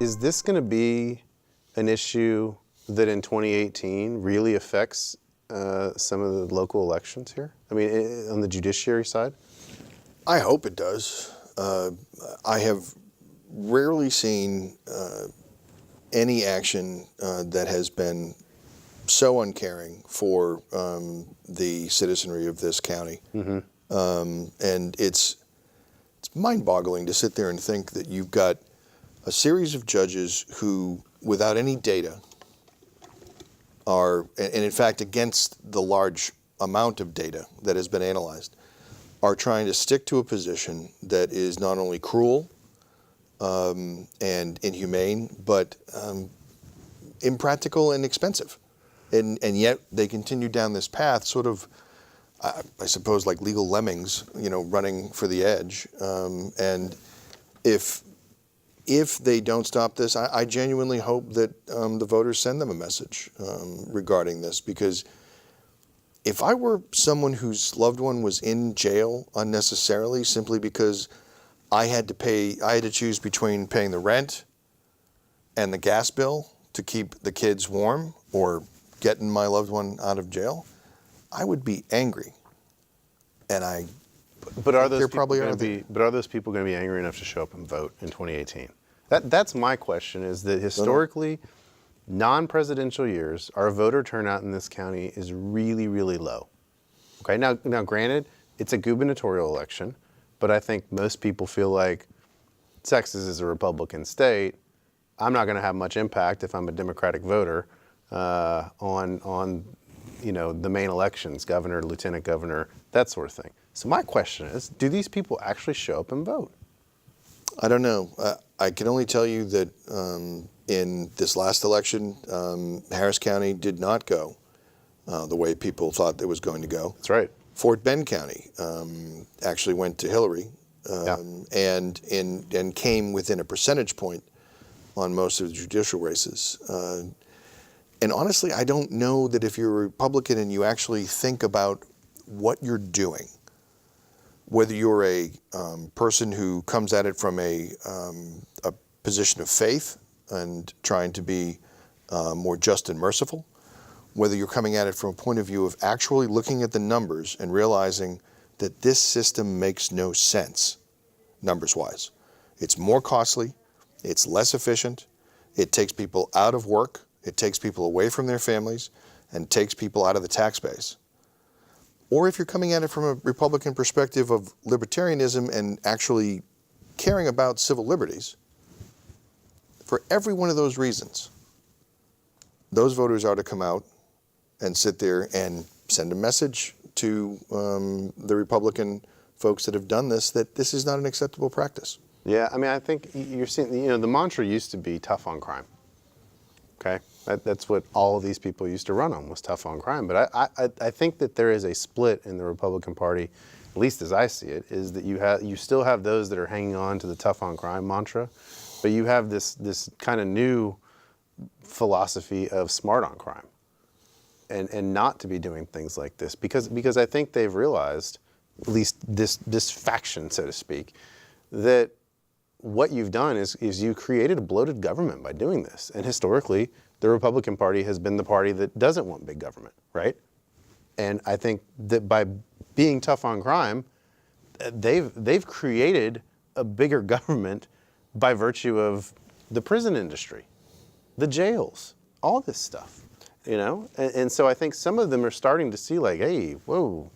Is this going to be an issue that in 2018 really affects some of the local elections here? I mean, on the judiciary side? I hope it does. I have rarely seen any action that has been so uncaring for the citizenry of this county. And it's mind-boggling to sit there and think that you've got a series of judges who, without any data, are, and in fact against the large amount of data that has been analyzed, are trying to stick to a position that is not only cruel and inhumane, but impractical and expensive. And yet they continue down this path, sort of, I suppose, like legal lemmings, running for the edge. And if they don't stop this, I genuinely hope that the voters send them a message regarding this, because if I were someone whose loved one was in jail unnecessarily simply because I had to choose between paying the rent and the gas bill to keep the kids warm or getting my loved one out of jail, I would be angry. And But are those people going to be angry enough to show up and vote in 2018? That's my question, is that historically, non-presidential years, our voter turnout in this county is really, really low. Okay, now granted, it's a gubernatorial election, but I think most people feel like Texas is a Republican state. I'm not going to have much impact if I'm a Democratic voter on the main elections, governor, lieutenant governor, that sort of thing. So my question is, do these people actually show up and vote? I don't know. I can only tell you that in this last election, Harris County did not go the way people thought it was going to go. That's right. Fort Bend County actually went to Hillary and came within a percentage point on most of the judicial races. And honestly, I don't know that if you're a Republican and you actually think about what you're doing, whether you're a person who comes at it from a position of faith and trying to be more just and merciful, whether you're coming at it from a point of view of actually looking at the numbers and realizing that this system makes no sense, numbers-wise. It's more costly, it's less efficient, it takes people out of work, it takes people away from their families, and takes people out of the tax base. Or if you're coming at it from a Republican perspective of libertarianism and actually caring about civil liberties, for every one of those reasons, those voters are to come out and sit there and send a message to the Republican folks that have done this, that this is not an acceptable practice. Yeah, I mean, I think you're seeing, the mantra used to be tough on crime. Okay, that's what all of these people used to run on, was tough on crime. But I think that there is a split in the Republican Party, at least as I see it, is that you still have those that are hanging on to the tough on crime mantra, but you have this kind of new philosophy of smart on crime, and not to be doing things like this, because I think they've realized, at least this faction, so to speak, that what you've done is you created a bloated government by doing this. And historically, the Republican Party has been the party that doesn't want big government, right? And I think that by being tough on crime, they've created a bigger government by virtue of the prison industry, the jails, all this stuff, And so I think some of them are starting to see like, hey, whoa,